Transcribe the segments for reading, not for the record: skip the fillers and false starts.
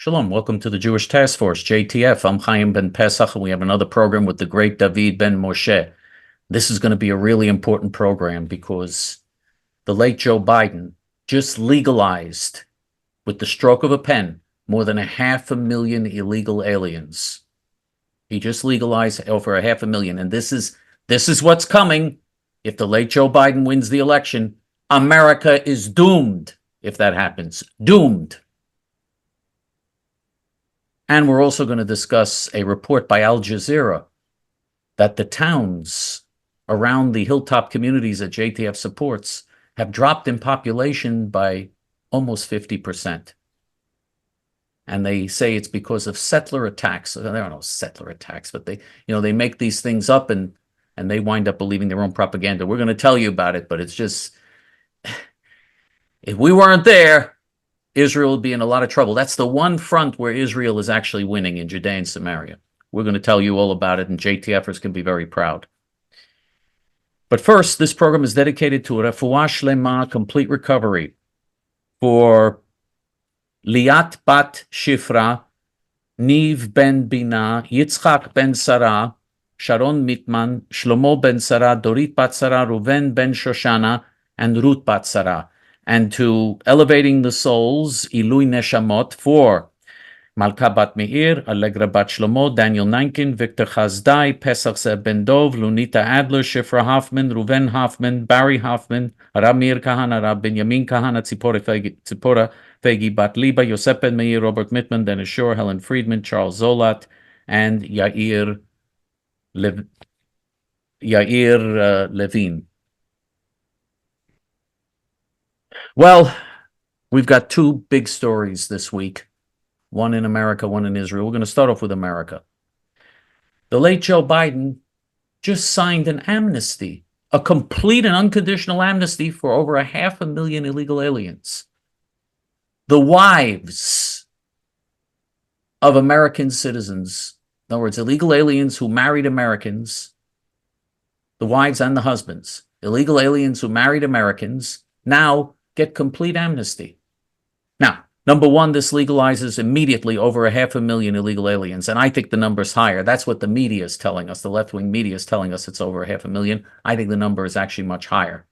Shalom, welcome to the Jewish Task Force, JTF. I'm Chaim Ben Pesach, and we have another program with the great David Ben Moshe. This is going to be a really important program because the late Joe Biden just legalized, with the stroke of a pen, more than 500,000 illegal aliens. He just legalized over 500,000, and this is what's coming. If the late Joe Biden wins the election, America is doomed if that happens. Doomed. And we're also going to discuss a report by Al Jazeera that the towns around the hilltop communities that JTF supports have dropped in population by almost 50%. And they say it's because of settler attacks. There are no settler attacks, but they make these things up and they wind up believing their own propaganda. We're going to tell you about it, but it's just, if we weren't there, Israel would be in a lot of trouble. That's the one front where Israel is actually winning, in Judea and Samaria. We're going to tell you all about it, and JTFers can be very proud. But first, this program is dedicated to Refuah Shlema, complete recovery, for Liat Bat Shifra, Niv Ben Bina, Yitzchak Ben Sarah, Sharon Mitman, Shlomo Ben Sarah, Dorit Bat Sarah, Ruven Ben Shoshana, and Ruth Bat Sarah. And to Elevating the Souls, Ilui Neshamot, for Malka Bat Meir, Allegra Bat Shlomo, Daniel Nankin, Victor Chazdai, Pesach Zeb Ben Dov, Lunita Adler, Shifra Hoffman, Ruven Hoffman, Barry Hoffman, Ramir Kahana, Rab Benjamin Kahana, Tzipora Fegi Bat Liba, Yosef Ben Meir, Robert Mittman, Dennis Shore, Helen Friedman, Charles Zolat, and Yair Levine. Well, we've got two big stories this week, one in America, one in Israel. We're going to start off with America. The late Joe Biden just signed an amnesty, a complete and unconditional amnesty for over 500,000 illegal aliens. The wives of American citizens, in other words, illegal aliens who married Americans, the wives and the husbands, illegal aliens who married Americans, now get complete amnesty. Now, number one, this legalizes immediately over 500,000 illegal aliens, and I think the number's higher. That's what the media is telling us. The left-wing media is telling us it's over 500,000. I think the number is actually much higher.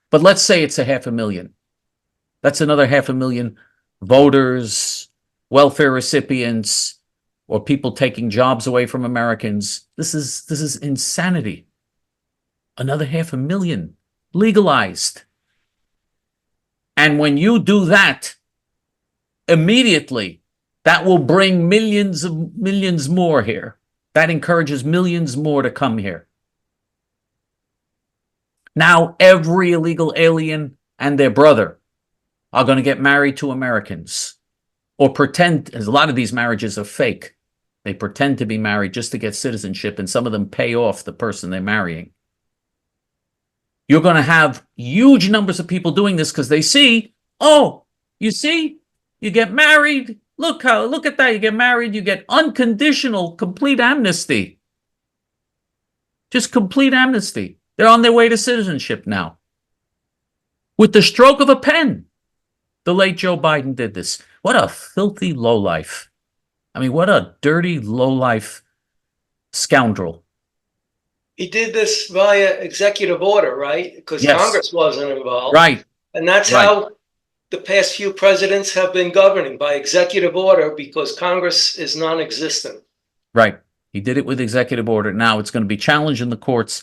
But let's say it's 500,000. That's another 500,000 voters, welfare recipients, or people taking jobs away from Americans. This is insanity. Another 500,000 legalized. And when you do that, immediately, that will bring millions more here. That encourages millions more to come here. Now, every illegal alien and their brother are going to get married to Americans, or pretend, as a lot of these marriages are fake. They pretend to be married just to get citizenship, and some of them pay off the person they're marrying. You're going to have huge numbers of people doing this because they see, oh, you see, you get married. Look at that. You get married. You get unconditional, complete amnesty. Just complete amnesty. They're on their way to citizenship now. With the stroke of a pen, the late Joe Biden did this. What a filthy lowlife. I mean, what a dirty lowlife scoundrel. He did this via executive order, right? Because yes. Congress wasn't involved. Right. And that's right. how the past few presidents have been governing, by executive order, because Congress is non-existent. Right. He did it with executive order. Now it's going to be challenged in the courts.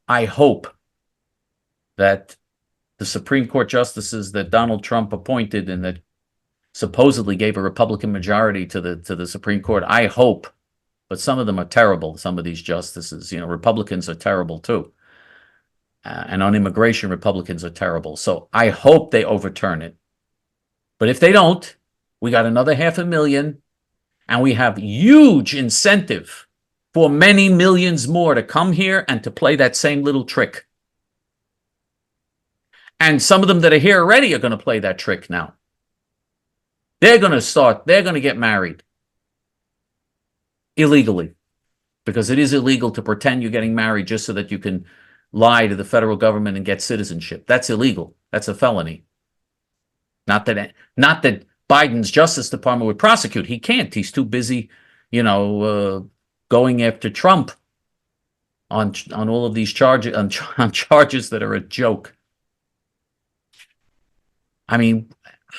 I hope that the Supreme Court justices that Donald Trump appointed and that supposedly gave a Republican majority to the Supreme Court, I hope. But some of them are terrible, some of these justices. Republicans are terrible too. And on immigration, Republicans are terrible. So I hope they overturn it. But if they don't, we got another 500,000, and we have huge incentive for many millions more to come here and to play that same little trick. And some of them that are here already are going to play that trick now. They're going to get married illegally, because it is illegal to pretend you're getting married just so that you can lie to the federal government and get citizenship. That's illegal. That's a felony. Not that Biden's Justice Department would prosecute. He can't. He's too busy, going after Trump on all of these charges, on charges that are a joke. I mean,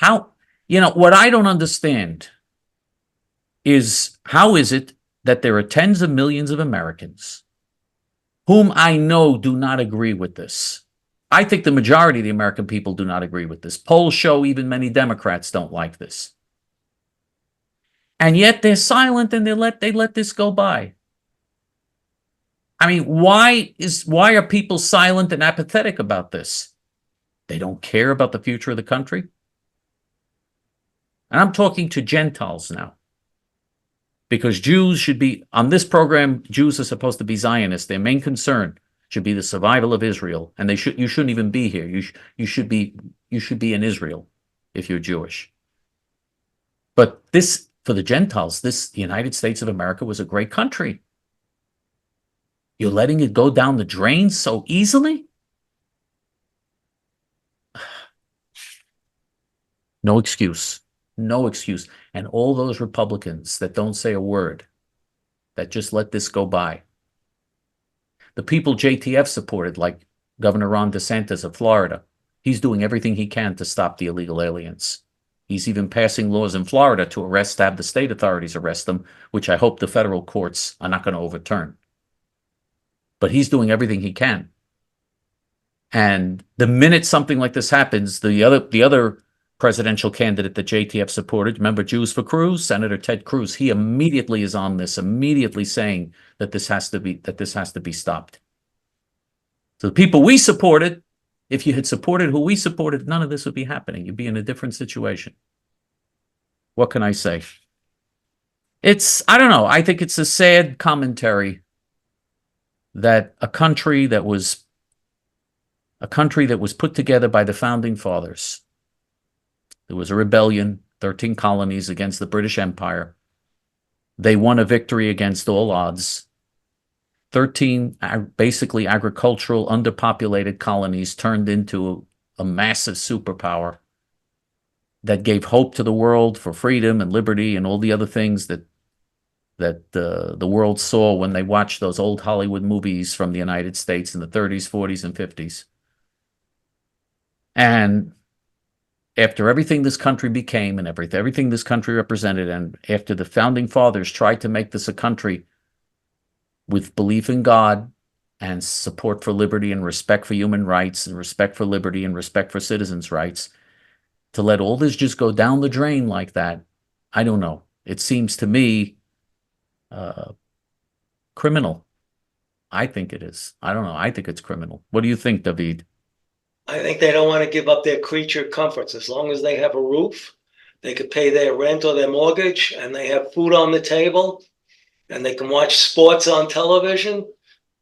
what I don't understand is, how is it that there are tens of millions of Americans whom I know do not agree with this? I think the majority of the American people do not agree with this. Polls show even many Democrats don't like this. And yet they're silent and they let this go by. I mean, why are people silent and apathetic about this? They don't care about the future of the country. And I'm talking to Gentiles now. Because Jews should be, on this program, Jews are supposed to be Zionists. Their main concern should be the survival of Israel. And you shouldn't even be here. You should be in Israel if you're Jewish. But this, for the Gentiles, the United States of America was a great country. You're letting it go down the drain so easily? No excuse. No excuse. And all those Republicans that don't say a word, that just let this go by. The people JTF supported, like Governor Ron DeSantis of Florida, he's doing everything he can to stop the illegal aliens. He's even passing laws in Florida to have the state authorities arrest them, which I hope the federal courts are not going to overturn. But he's doing everything he can. And the minute something like this happens, the other presidential candidate that JTF supported, remember Jews for Cruz, Senator Ted Cruz, he immediately is on this, immediately saying that this has to be stopped. So the people we supported, if you had supported who we supported, none of this would be happening. You'd be in a different situation. What can I say? I don't know. I think it's a sad commentary that a country that was put together by the founding fathers. There was a rebellion, 13 colonies against the British Empire. They won a victory against all odds. 13 basically agricultural, underpopulated colonies turned into a massive superpower that gave hope to the world for freedom and liberty and all the other things that the world saw when they watched those old Hollywood movies from the United States in the 30s, 40s, and 50s. And after everything this country became and everything this country represented, and after the founding fathers tried to make this a country with belief in God and support for liberty and respect for human rights and respect for liberty and respect for citizens' rights, to let all this just go down the drain like that, I don't know. It seems to me criminal. I think it is. I don't know. I think it's criminal. What do you think, David? I think they don't want to give up their creature comforts. As long as they have a roof, they could pay their rent or their mortgage, and they have food on the table, and they can watch sports on television,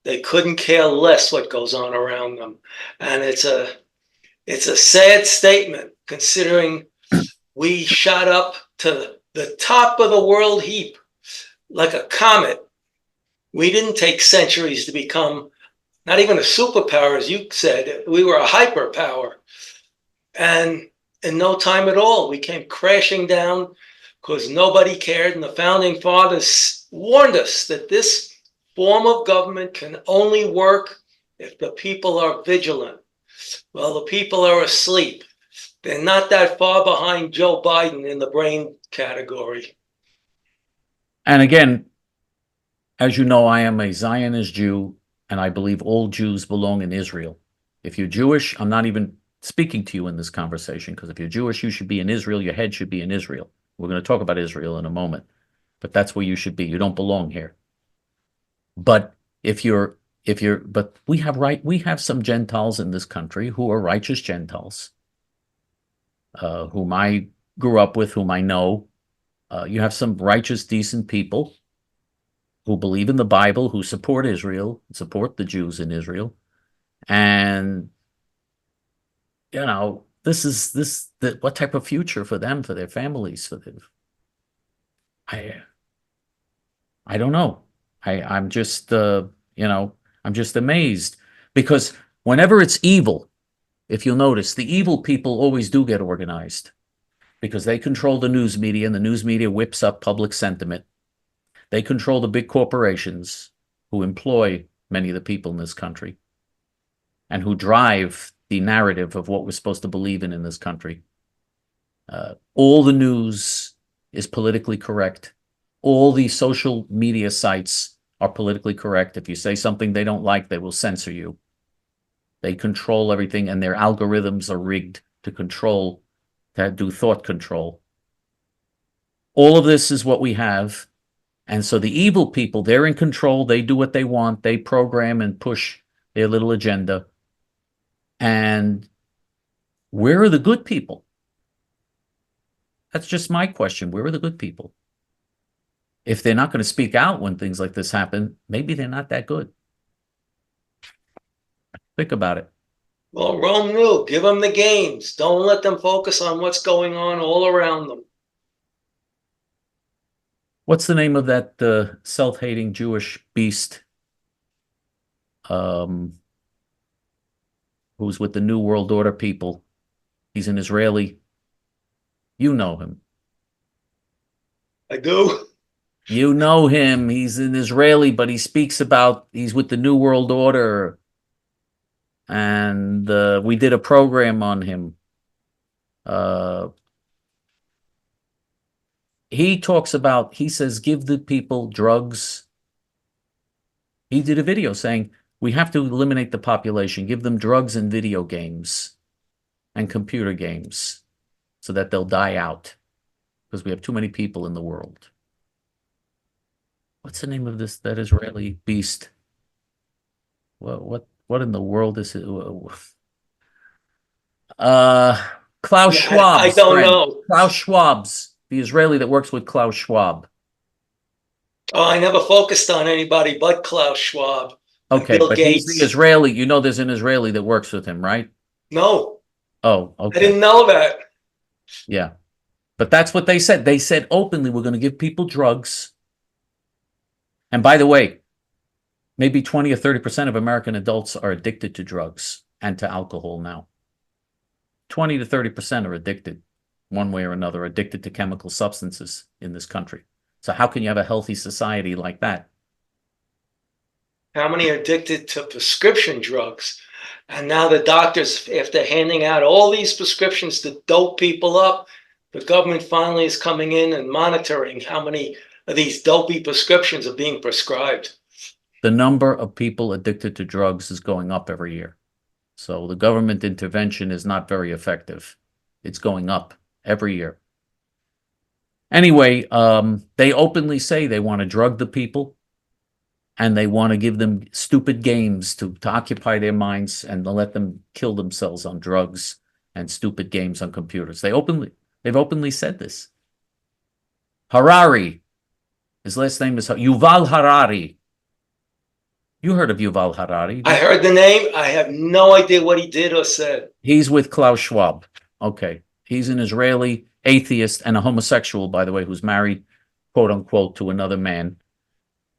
they couldn't care less what goes on around them. And it's a sad statement, considering we shot up to the top of the world heap like a comet. We didn't take centuries to become not even a superpower, as you said. We were a hyperpower. And in no time at all, we came crashing down because nobody cared. And the founding fathers warned us that this form of government can only work if the people are vigilant. Well, the people are asleep. They're not that far behind Joe Biden in the brain category. And again, as you know, I am a Zionist Jew, and I believe all Jews belong in Israel. If you're Jewish, I'm not even speaking to you in this conversation, because if you're Jewish, you should be in Israel. Your head should be in Israel. We're going to talk about Israel in a moment, but that's where you should be. You don't belong here. But but we have some Gentiles in this country who are righteous Gentiles, whom I grew up with, whom I know. You have some righteous, decent people who believe in the Bible, who support Israel, support the Jews in Israel. And, what type of future for them, for their families, for them? I don't know. I'm just amazed, because whenever it's evil, if you'll notice, the evil people always do get organized. because they control the news media, and the news media whips up public sentiment. They control the big corporations who employ many of the people in this country and who drive the narrative of what we're supposed to believe in this country. All the news is politically correct. All the social media sites are politically correct. If you say something they don't like, they will censor you. They control everything, and their algorithms are rigged to control, to do thought control. All of this is what we have. And so the evil people, they're in control. They do what they want. They program and push their little agenda. And where are the good people? That's just my question. Where are the good people? If they're not going to speak out when things like this happen, maybe they're not that good. Think about it. Well, Rome knew, give them the games. Don't let them focus on what's going on all around them. What's the name of that self-hating Jewish beast who's with the New World Order people? He's an Israeli. You know him. I do. You know him. He's an Israeli, but he speaks about, he's with the New World Order. And we did a program on him. He talks about, he says, give the people drugs. He did a video saying, we have to eliminate the population, give them drugs and video games and computer games so that they'll die out because we have too many people in the world. What's the name of that Israeli beast? What in the world is it? Klaus Schwab. I don't know. Klaus Schwab's, the Israeli that works with Klaus Schwab. Oh, I never focused on anybody but Klaus Schwab. Okay, Bill but Gates. he's the Israeli. You know there's an Israeli that works with him, right? No. Oh, okay. I didn't know that. Yeah. But that's what they said. They said openly, we're going to give people drugs. And by the way, maybe 20 or 30% of American adults are addicted to drugs and to alcohol now. 20 to 30% are addicted, one way or another, addicted to chemical substances in this country. So how can you have a healthy society like that? How many are addicted to prescription drugs? And now the doctors, after handing out all these prescriptions to dope people up, the government finally is coming in and monitoring how many of these dopey prescriptions are being prescribed. The number of people addicted to drugs is going up every year. So the government intervention is not very effective. It's going up every year. Anyway, they openly say they want to drug the people and they want to give them stupid games to occupy their minds and to let them kill themselves on drugs and stupid games on computers. They've openly said this. Harari, his last name is Yuval Harari. You heard of Yuval Harari? I heard the name. I have no idea what he did or said. He's with Klaus Schwab. Okay. He's an Israeli atheist and a homosexual, by the way, who's married, quote unquote, to another man.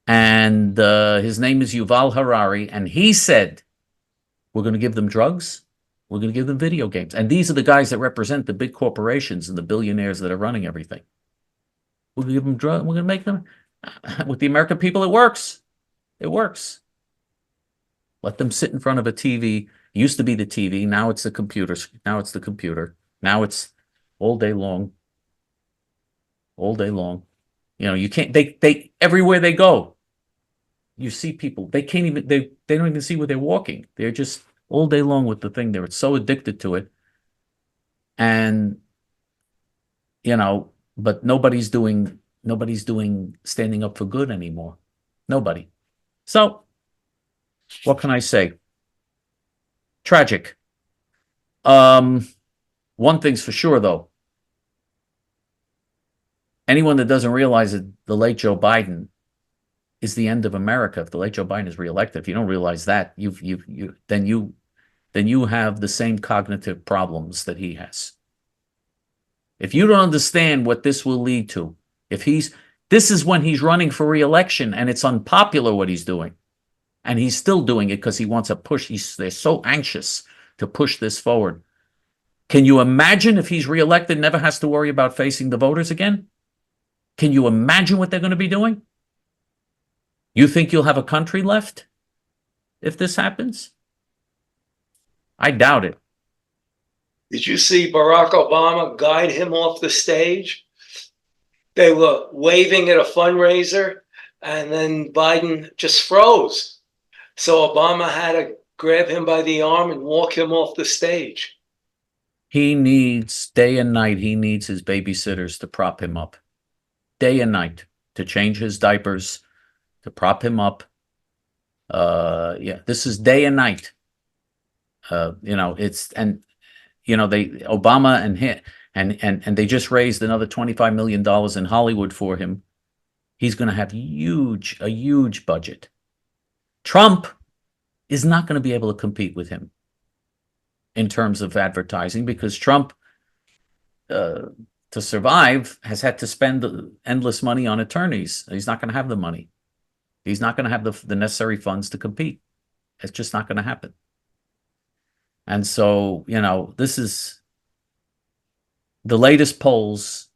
And his name is Yuval Harari. And he said, we're going to give them drugs. We're going to give them video games. And these are the guys that represent the big corporations and the billionaires that are running everything. We're going to give them drugs. We're going to make them. With the American people, it works. It works. Let them sit in front of a TV. It used to be the TV. Now it's the computer. Now it's the computer. Now it's all day long. All day long. You know, you can't, they everywhere they go, you see people, they can't even, they don't even see where they're walking. They're just all day long with the thing. They're so addicted to it. And, you know, but nobody's doing standing up for good anymore. Nobody. So, what can I say? Tragic. One thing's for sure, though. Anyone that doesn't realize that the late Joe Biden is the end of America, if the late Joe Biden is reelected, if you don't realize that, then you have the same cognitive problems that he has. If you don't understand what this will lead to, this is when he's running for reelection and it's unpopular what he's doing. And he's still doing it because he wants to push. They're so anxious to push this forward. Can you imagine if he's reelected, never has to worry about facing the voters again? Can you imagine what they're going to be doing? You think you'll have a country left if this happens? I doubt it. Did you see Barack Obama guide him off the stage? They were waving at a fundraiser, and then Biden just froze. So Obama had to grab him by the arm and walk him off the stage. He needs, day and night, he needs his babysitters to prop him up. Day and night, to change his diapers, to prop him up. Yeah, this is day and night. It's, and they, Obama and him, and they just raised another $25 million in Hollywood for him. He's going to have a huge budget. Trump is not going to be able to compete with him in terms of advertising, because Trump, to survive, has had to spend endless money on attorneys. He's not going to have the money. He's not going to have the necessary funds to compete. It's just not going to happen. And so, this is the latest polls.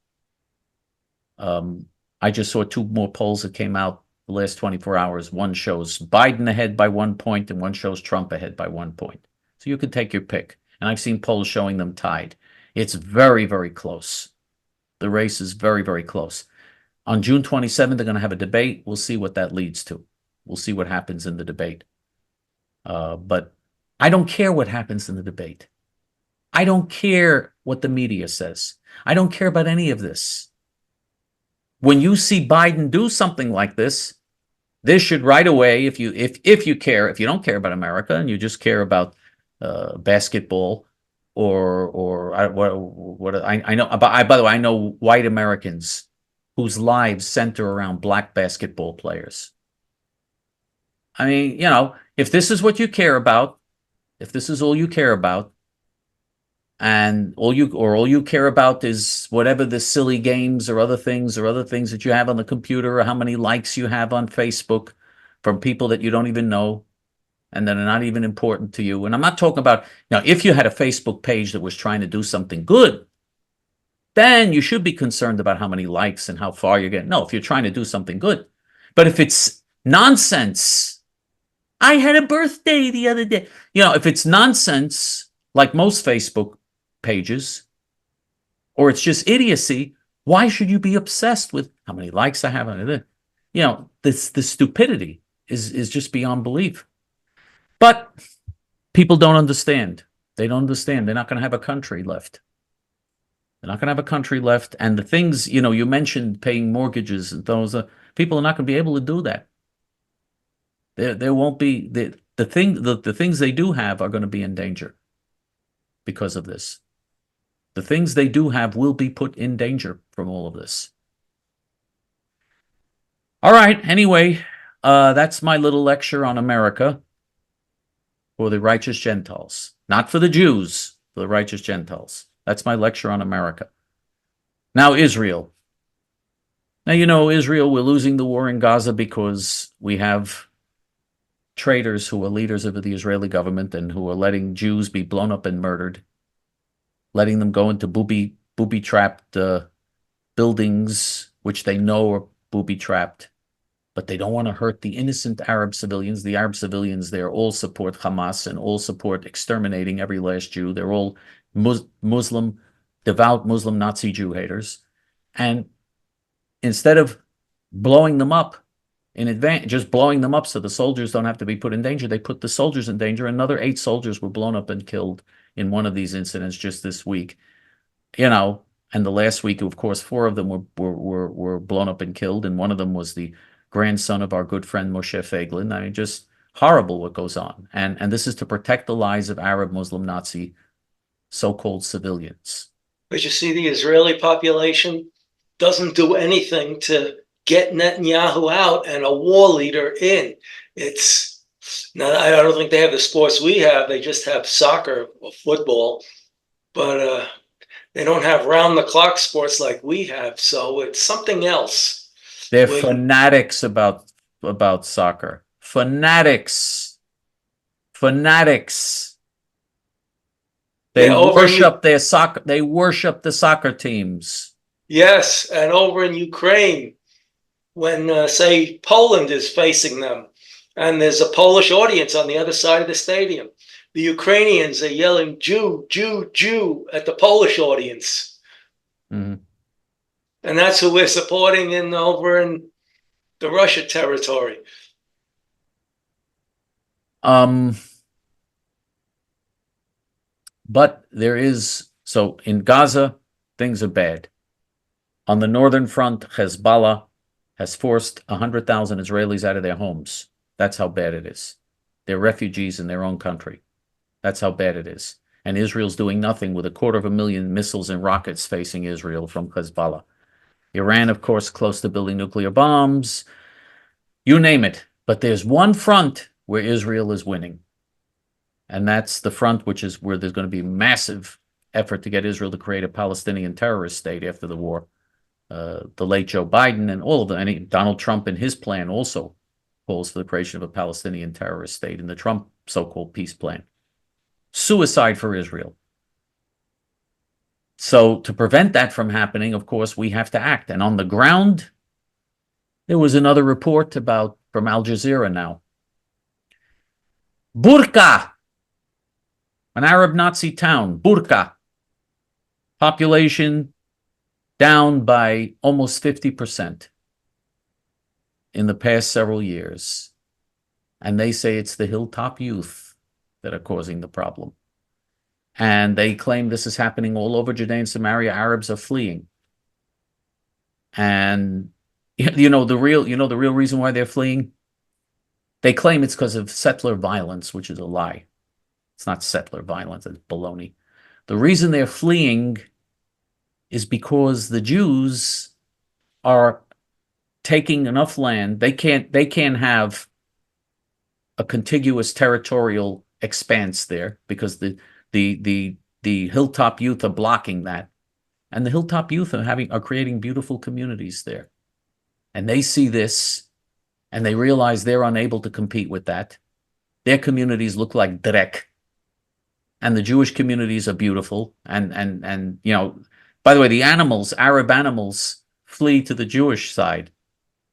I just saw two more polls that came out the last 24 hours. One shows Biden ahead by 1 point, and one shows Trump ahead by 1 point. So you could take your pick. And I've seen polls showing them tied. It's very, very close. The race is very, very close. On June 27th, they're going to have a debate. We'll see what that leads to. We'll see what happens in the debate. But I don't care what happens in the debate. I don't care what the media says. I don't care about any of this. When you see Biden do something like this should right away, if you don't care about America and you just care about basketball or I know. By the way, I know white Americans whose lives center around black basketball players. I mean, if this is what you care about, if this is all you care about, and all you care about is whatever the silly games or other things that you have on the computer, or how many likes you have on Facebook from people that you don't even know and that are not even important to you. And I'm not talking about, if you had a Facebook page that was trying to do something good, then you should be concerned about how many likes and how far you're getting. No, if you're trying to do something good. But if it's nonsense, I had a birthday the other day. If it's nonsense, like most Facebook pages, or it's just idiocy, why should you be obsessed with how many likes I have on it? The stupidity is just beyond belief. But people don't understand. They don't understand. They're not going to have a country left. They're not going to have a country left. And the things, you mentioned paying mortgages, and those people are not going to be able to do that. There won't be the things they do have are going to be in danger because of this. The things they do have will be put in danger from all of this. All right. Anyway, that's my little lecture on America for the righteous Gentiles, not for the Jews, for the righteous Gentiles. That's my lecture on America. Now, Israel. Now, Israel, we're losing the war in Gaza because we have traitors who are leaders of the Israeli government and who are letting Jews be blown up and murdered, letting them go into booby-trapped buildings, which they know are booby-trapped, but they don't want to hurt the innocent Arab civilians. The Arab civilians there all support Hamas and all support exterminating every last Jew. They're all Muslim, devout Muslim Nazi Jew haters. And instead of blowing them up in advance, just blowing them up so the soldiers don't have to be put in danger, they put the soldiers in danger. Another 8 soldiers were blown up and killed in one of these incidents just this week. And the last week, of course, 4 of them were blown up and killed, and one of them was the grandson of our good friend Moshe Feiglin. I mean, just horrible what goes on. And this is to protect the lives of Arab Muslim Nazi so-called civilians. But you see, the Israeli population doesn't do anything to get Netanyahu out and a war leader in. Now, I don't think they have the sports we have. They just have soccer or football, but they don't have round-the-clock sports like we have. So it's something else. They're fanatics about soccer. Fanatics. They Yeah, over in worship their soccer. They worship the soccer teams. Yes, and over in Ukraine, when say Poland is facing them, and there's a Polish audience on the other side of the stadium, the Ukrainians are yelling "Jew, Jew, Jew" at the Polish audience, Mhm. and that's who we're supporting over in the Russia territory. But there is, so in Gaza, things are bad. On the northern front, Hezbollah has forced 100,000 Israelis out of their homes. That's how bad it is. They're refugees in their own country. That's how bad it is. And Israel's doing nothing with 250,000 missiles and rockets facing Israel from Hezbollah. Iran, of course, close to building nuclear bombs. You name it. But there's one front where Israel is winning. And that's the front which is where there's going to be massive effort to get Israel to create a Palestinian terrorist state after the war. The late Joe Biden and all of them, and Donald Trump in his plan also calls for the creation of a Palestinian terrorist state in the Trump so-called peace plan. Suicide for Israel. So to prevent that from happening, of course, we have to act. And on the ground, there was another report from Al Jazeera now. Burqa, an Arab Nazi town, Burqa. Population down by almost 50% in the past several years. And they say it's the Hilltop Youth that are causing the problem. And they claim this is happening all over Judea and Samaria. Arabs are fleeing. And the real reason why they're fleeing? They claim it's because of settler violence, which is a lie. It's not settler violence, it's baloney. The reason they're fleeing is because the Jews are taking enough land. They can't have a contiguous territorial expanse there because the Hilltop Youth are blocking that. And the Hilltop Youth are creating beautiful communities there. And they see this and they realize they're unable to compete with that. Their communities look like Drek. And the Jewish communities are beautiful. And by the way, the animals, Arab animals, flee to the Jewish side.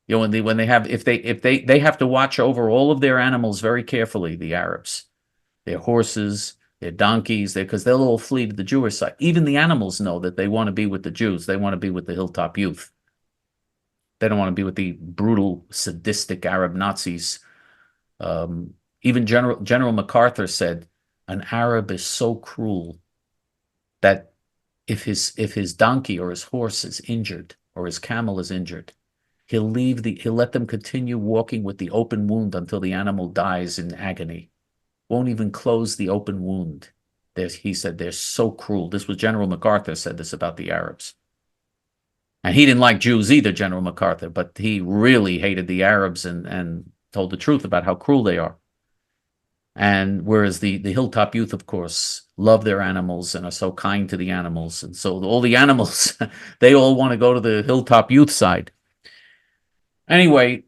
When they have to watch over all of their animals very carefully, the Arabs, their horses, their donkeys, because they'll all flee to the Jewish side. Even the animals know that they want to be with the Jews. They want to be with the Hilltop Youth. They don't want to be with the brutal, sadistic Arab Nazis. Even General MacArthur said, an Arab is so cruel that if his donkey or his horse is injured or his camel is injured, he'll let them continue walking with the open wound until the animal dies in agony. Won't even close the open wound. He said they're so cruel. This was General MacArthur said this about the Arabs. And he didn't like Jews either, General MacArthur, but he really hated the Arabs and told the truth about how cruel they are. And whereas the Hilltop Youth, of course, love their animals and are so kind to the animals. And so all the animals, they all want to go to the Hilltop Youth side. Anyway,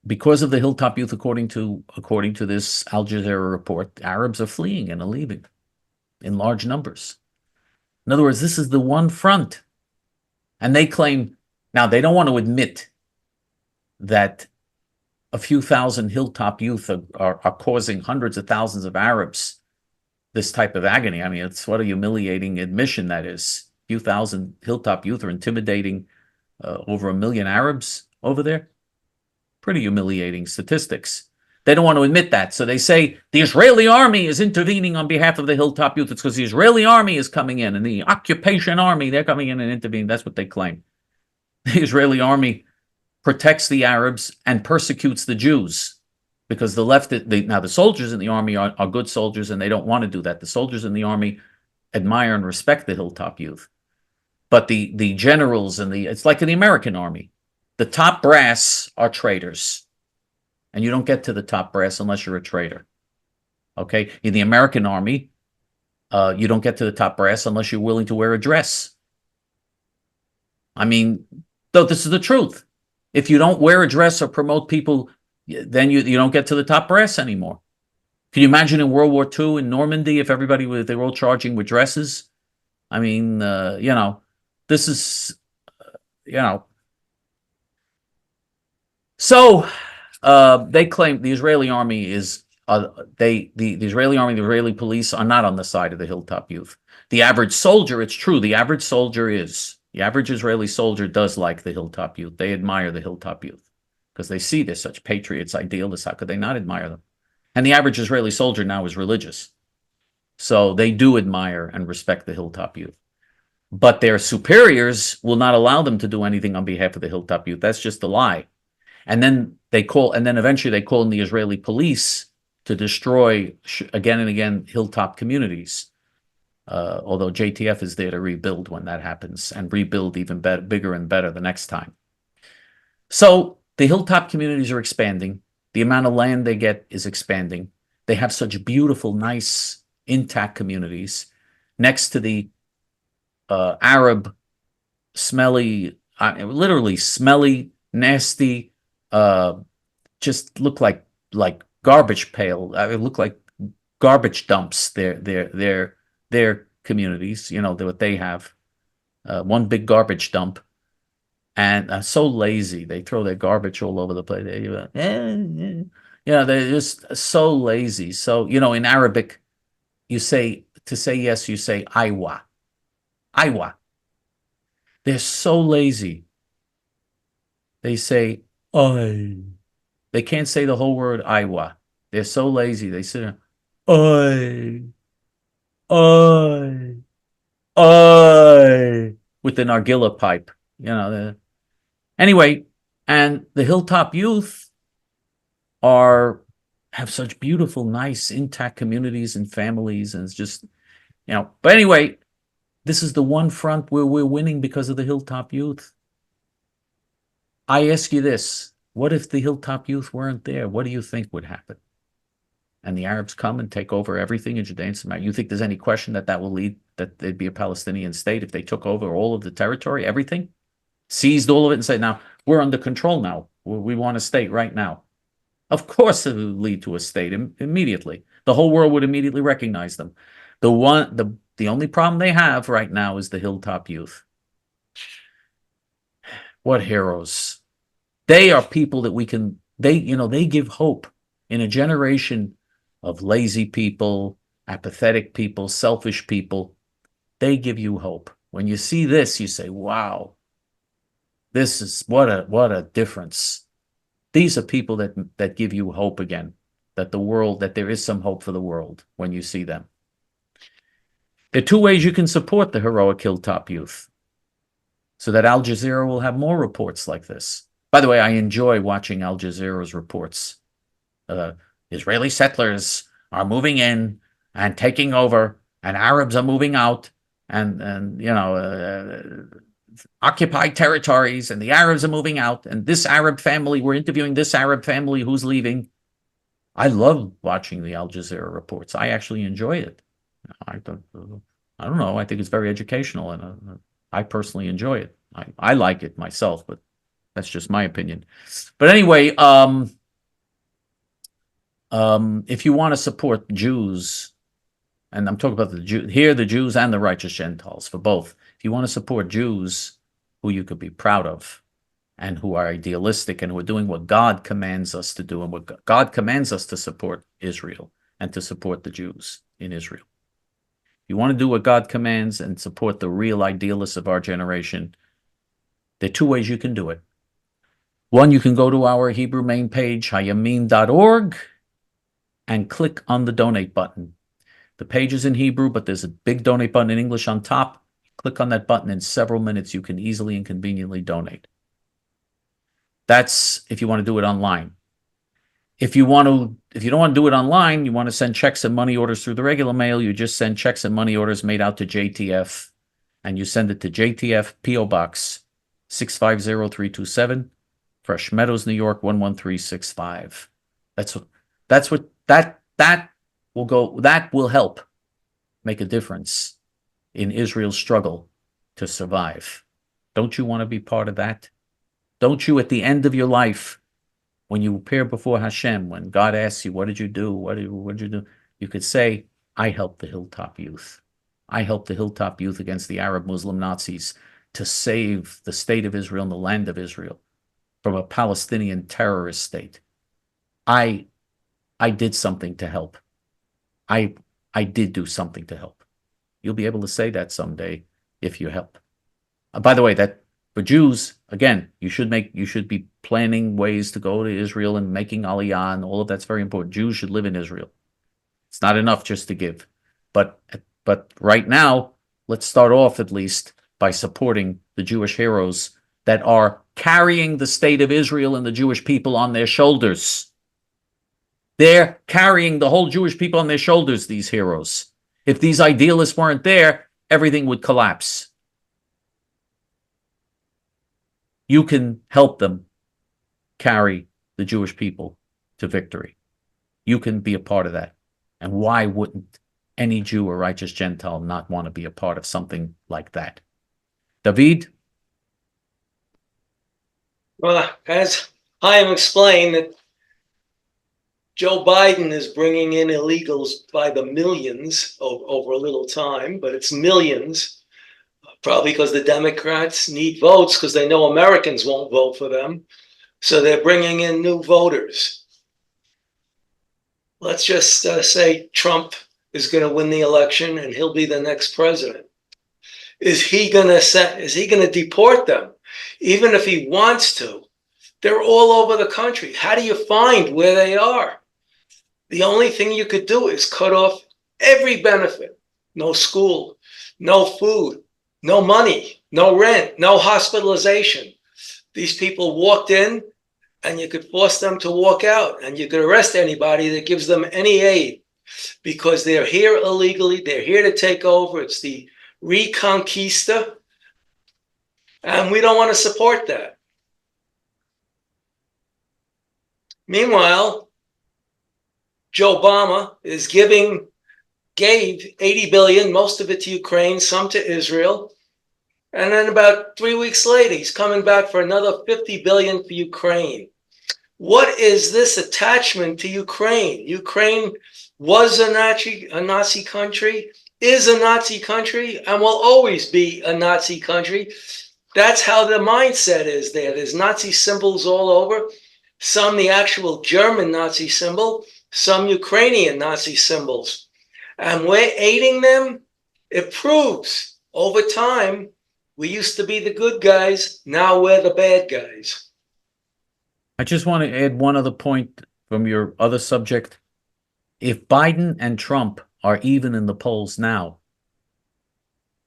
because of the Hilltop Youth, according to this Al Jazeera report, Arabs are fleeing and are leaving in large numbers. In other words, this is the one front. And they claim, now they don't want to admit that a few thousand Hilltop Youth are causing hundreds of thousands of Arabs this type of agony. I mean, it's what a humiliating admission that is. A few thousand Hilltop Youth are intimidating over 1 million Arabs over there. Pretty humiliating statistics. They don't want to admit that. So they say the Israeli army is intervening on behalf of the Hilltop Youth. It's because the Israeli army is coming in and the occupation army, they're coming in and intervening. That's what they claim. The Israeli army protects the Arabs and persecutes the Jews because now the soldiers in the army are good soldiers and they don't want to do that. The soldiers in the army admire and respect the Hilltop Youth. But the generals it's like in the American army. The top brass are traitors. And you don't get to the top brass unless you're a traitor. Okay? In the American army, you don't get to the top brass unless you're willing to wear a dress. I mean, though this is the truth. If you don't wear a dress or promote people, then you don't get to the top brass anymore. Can you imagine in World War II in Normandy if everybody they were all charging with dresses? I mean, this is, So they claim the Israeli army is the Israeli army, the Israeli police are not on the side of the Hilltop Youth. The average soldier, it's true, the average soldier is. The average Israeli soldier does like the Hilltop Youth. They admire the Hilltop Youth because they see they're such patriots, idealists. How could they not admire them? And the average Israeli soldier now is religious. So they do admire and respect the Hilltop Youth. But their superiors will not allow them to do anything on behalf of the Hilltop Youth. That's just a lie. And then eventually they call in the Israeli police to destroy again and again Hilltop communities. Although JTF is there to rebuild when that happens and rebuild even better, bigger and better the next time. So the Hilltop communities are expanding. The amount of land they get is expanding. They have such beautiful, nice, intact communities next to the Arab, smelly, literally smelly, nasty, just look like garbage pail. It look like garbage dumps. Their communities, what they have, one big garbage dump, and so lazy. They throw their garbage all over the place. They're just so lazy. So in Arabic, to say yes, you say aywa, aywa. They're so lazy. They say ay. They can't say the whole word aywa. They're so lazy. They sit ay. With the nargila pipe, anyway, and the Hilltop Youth have such beautiful, nice, intact communities and families, and it's just, but anyway, this is the one front where we're winning because of the Hilltop Youth. I ask you this, what if the Hilltop Youth weren't there? What do you think would happen? And the Arabs come and take over everything in Judea and Samaria. You think there's any question that will lead, that there'd be a Palestinian state if they took over all of the territory, everything? Seized all of it and said, now, we're under control now. We want a state right now. Of course it would lead to a state immediately. The whole world would immediately recognize them. The only problem they have right now is the Hilltop Youth. What heroes. They are people that they give hope in a generation of lazy people, apathetic people, selfish people. They give you hope. When you see this, you say, wow, this is what a difference. These are people that give you hope again, that there is some hope for the world when you see them. There are two ways you can support the heroic Hilltop Youth so that Al Jazeera will have more reports like this. By the way, I enjoy watching Al Jazeera's reports. Israeli settlers are moving in and taking over, and Arabs are moving out, and occupied territories, and the Arabs are moving out, and this Arab family, we're interviewing this Arab family who's leaving. I love watching the Al Jazeera reports. I actually enjoy it. I don't know. I think it's very educational, and I personally enjoy it. I like it myself, but that's just my opinion. But anyway, if you want to support Jews, and I'm talking about the Jews and the righteous Gentiles, for both. If you want to support Jews who you could be proud of and who are idealistic and who are doing what God commands us to do, and what God commands us to support Israel and to support the Jews in Israel. If you want to do what God commands and support the real idealists of our generation, there are two ways you can do it. One, you can go to our Hebrew main page, hayamin.org, and click on the donate button. The page is in Hebrew, but there's a big donate button in English on top. Click on that button. In several minutes, you can easily and conveniently donate. That's if you want to do it online. If you don't want to do it online, you want to send checks and money orders through the regular mail, you just send checks and money orders made out to JTF, and you send it to JTF PO Box 650327, Fresh Meadows, New York 11365. That will help make a difference in Israel's struggle to survive. Don't you want to be part of that? Don't you, at the end of your life, when you appear before Hashem, when God asks you, what did you do? What did you do? You could say, I helped the Hilltop Youth. I helped the Hilltop Youth against the Arab Muslim Nazis to save the state of Israel and the land of Israel from a Palestinian terrorist state. I did something to help. I did do something to help. You'll be able to say that someday if you help. By the way, that for Jews, again, you should be planning ways to go to Israel and making Aliyah, and all of that's very important. Jews should live in Israel. It's not enough just to give. But right now, let's start off at least by supporting the Jewish heroes that are carrying the state of Israel and the Jewish people on their shoulders. They're carrying the whole Jewish people on their shoulders, these heroes. If these idealists weren't there, everything would collapse. You can help them carry the Jewish people to victory. You can be a part of that. And why wouldn't any Jew or righteous Gentile not want to be a part of something like that? David? Well, as I have explained, that Joe Biden is bringing in illegals by the millions over a little time, but it's millions, probably because the Democrats need votes because they know Americans won't vote for them. So they're bringing in new voters. Let's just say Trump is going to win the election and he'll be the next president. Is he going to deport them? Even if he wants to, they're all over the country. How do you find where they are? The only thing you could do is cut off every benefit. No school, no food, no money, no rent, no hospitalization. These people walked in and you could force them to walk out, and you could arrest anybody that gives them any aid because they're here illegally. They're here to take over. It's the Reconquista. And we don't want to support that. Meanwhile, Joe Obama gave 80 billion, most of it to Ukraine, some to Israel. And then about 3 weeks later, he's coming back for another 50 billion for Ukraine. What is this attachment to Ukraine? Ukraine was a Nazi country, is a Nazi country, and will always be a Nazi country. That's how the mindset is there. There's Nazi symbols all over. Some the actual German Nazi symbol, some Ukrainian Nazi symbols. And we're aiding them. It proves over time, we used to be the good guys. Now we're the bad guys. I just want to add one other point from your other subject. If Biden and Trump are even in the polls now,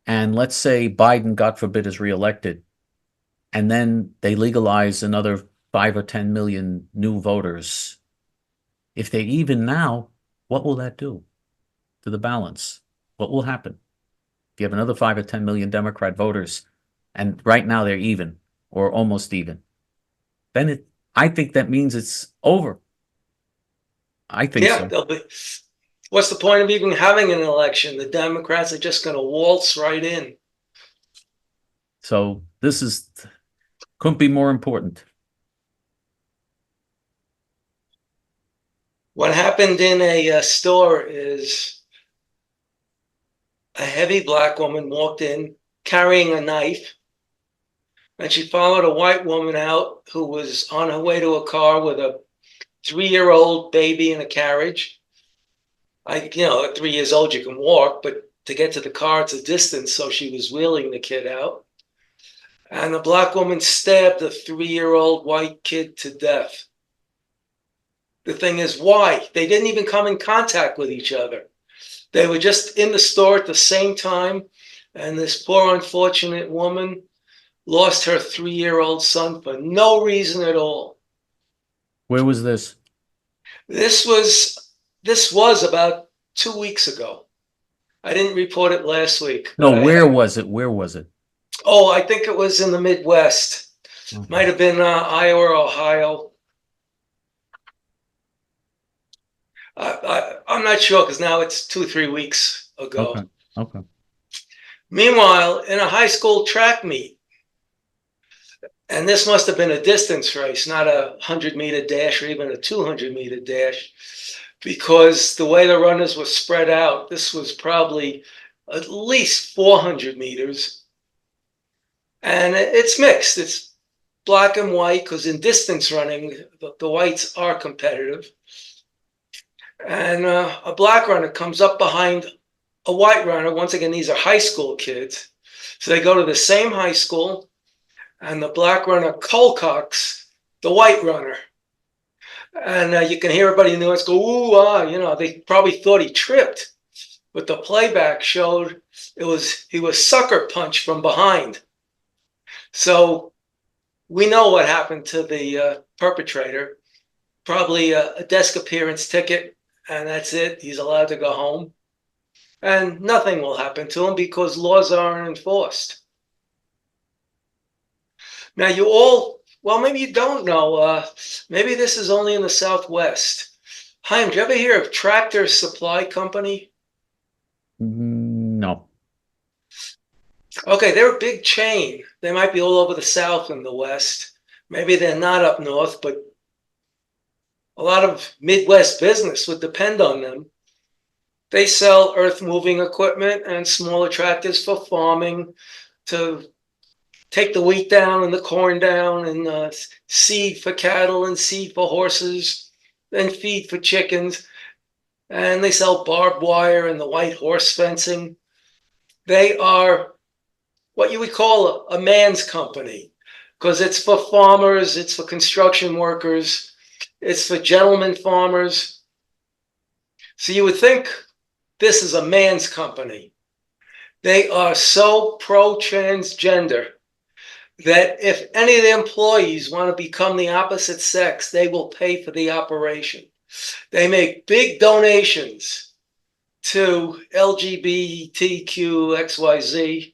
and let's say Biden, God forbid, is reelected, and then they legalize another 5 or 10 million new voters, if they're even now, what will that do to the balance? What will happen? If you have another 5 or 10 million Democrat voters, and right now they're even or almost even, then I think that means it's over. I think so. They'll be. What's the point of even having an election? The Democrats are just going to waltz right in. So this couldn't be more important. What happened in a store is a heavy black woman walked in carrying a knife, and she followed a white woman out who was on her way to a car with a 3-year-old baby in a carriage. At 3 years old, you can walk, but to get to the car, it's a distance, so she was wheeling the kid out. And the black woman stabbed the 3-year-old white kid to death. The thing is, why? They didn't even come in contact with each other. They were just in the store at the same time, and this poor unfortunate woman lost her 3-year-old son for no reason at all. Where was this? This was about 2 weeks ago. I didn't report it last week. No, where was it? Where was it? Oh, I think it was in the Midwest. Okay. Might have been Iowa or Ohio. I'm not sure because now it's 2 or 3 weeks ago. Okay. Meanwhile, in a high school track meet, And this must have been a distance race, not a 100-meter dash or even a 200-meter dash, because the way the runners were spread out, this was probably at least 400 meters. And it's mixed. It's black and white, because in distance running, the whites are competitive. And a black runner comes up behind a white runner. Once again, these are high school kids. So they go to the same high school, and the black runner colcocks the white runner. And you can hear everybody in the audience go, ooh, ah, you know, they probably thought he tripped. But the playback showed he was sucker punched from behind. So we know what happened to the perpetrator. Probably a desk appearance ticket, and that's it. He's allowed to go home. And nothing will happen to him because laws aren't enforced. Now, well, maybe you don't know. Maybe this is only in the Southwest. Chaim, did you ever hear of Tractor Supply Company? No. Okay, they're a big chain. They might be all over the South and the West. Maybe they're not up north, but a lot of Midwest business would depend on them. They sell earth-moving equipment and smaller tractors for farming, to take the wheat down and the corn down, and seed for cattle and seed for horses, and feed for chickens. And they sell barbed wire and the white horse fencing. They are what you would call a man's company, because it's for farmers, it's for construction workers, it's for gentlemen farmers. So you would think this is a man's company. They are so pro-transgender that if any of the employees want to become the opposite sex, they will pay for the operation. They make big donations to LGBTQ XYZ,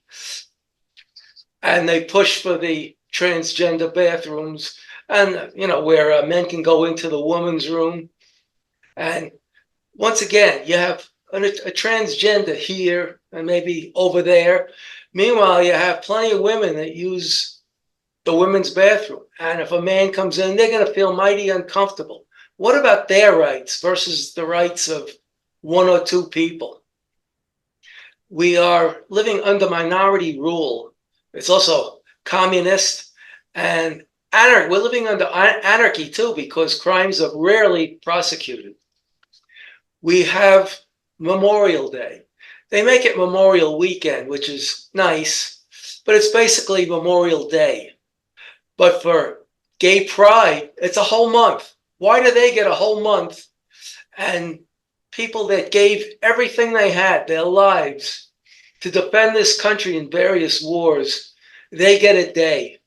and they push for the transgender bathrooms, and where men can go into the woman's room. And once again, you have a transgender here and maybe over there. Meanwhile, you have plenty of women that use the women's bathroom. And if a man comes in, they're going to feel mighty uncomfortable. What about their rights versus the rights of one or two people? We are living under minority rule. It's also communist and anarchy. We're living under anarchy too, because crimes are rarely prosecuted. We have Memorial Day. They make it Memorial Weekend, which is nice, but it's basically Memorial Day. But for Gay Pride, it's a whole month. Why do they get a whole month? And people that gave everything they had, their lives, to defend this country in various wars, they get a day.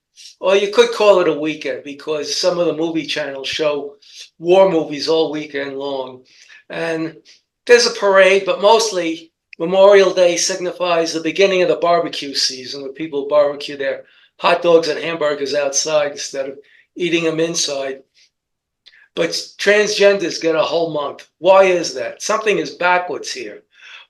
Or you could call it a weekend, because some of the movie channels show war movies all weekend long. And there's a parade, but mostly Memorial Day signifies the beginning of the barbecue season, where people barbecue their hot dogs and hamburgers outside instead of eating them inside. But transgenders get a whole month. Why is that? Something is backwards here.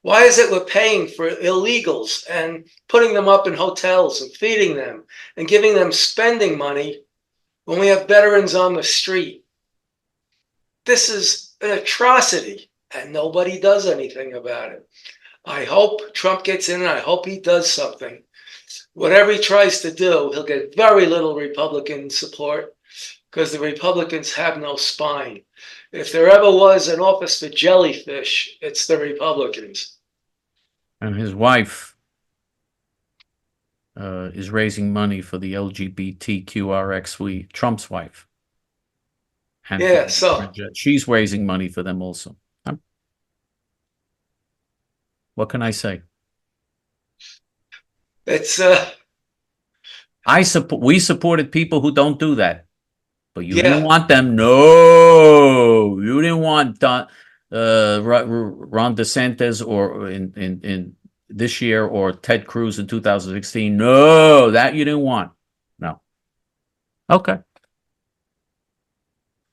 Why is it we're paying for illegals and putting them up in hotels and feeding them and giving them spending money when we have veterans on the street? This is an atrocity, and nobody does anything about it. I hope Trump gets in, and I hope he does something. Whatever he tries to do, he'll get very little Republican support, because the Republicans have no spine. If there ever was an office for jellyfish, it's the Republicans. And his wife is raising money for the LGBTQRX, Trump's wife. And yeah, so she's raising money for them also. What can I say? It's we supported people who don't do that, but you didn't yeah. want them. No, you didn't want Ron DeSantis or in this year, or Ted Cruz in 2016. No, that you didn't want. No. Okay.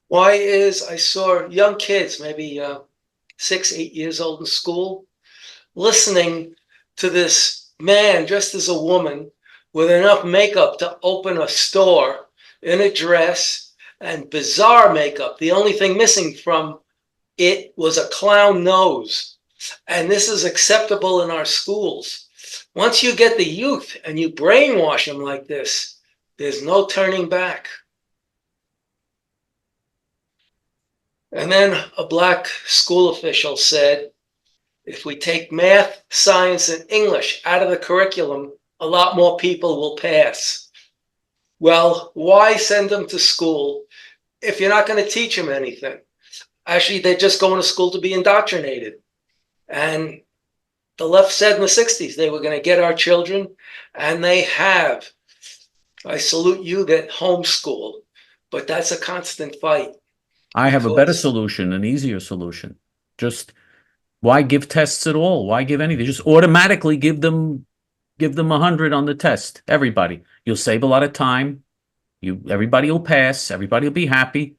Why is I saw young kids, maybe 6, 8 years old in school, listening to this man dressed as a woman with enough makeup to open a store in a dress, and bizarre makeup. The only thing missing from it was a clown nose. And this is acceptable in our schools. Once you get the youth and you brainwash them like this, there's no turning back. And then a black school official said, if we take math, science, and English out of the curriculum, a lot more people will pass. Well, why send them to school if you're not going to teach them anything? Actually, they're just going to school to be indoctrinated. And the left said in the 60s they were going to get our children, and they have. I salute you that homeschool, but that's a constant fight. I have a better solution, an easier solution. Just why give tests at all? Why give anything? Just automatically give them 100 on the test. Everybody. You'll save a lot of time. Everybody will pass. Everybody will be happy.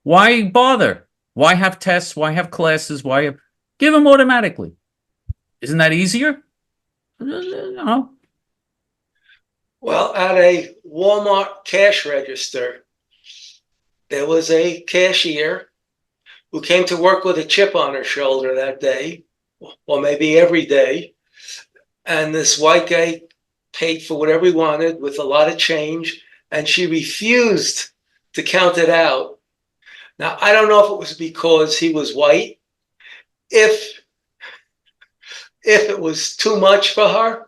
Why bother? Why have tests? Why have classes? Give them automatically? Isn't that easier? No. Well, at a Walmart cash register, there was a cashier who came to work with a chip on her shoulder that day, or maybe every day. And this white guy paid for whatever he wanted with a lot of change, and she refused to count it out. Now, I don't know if it was because he was white, if it was too much for her,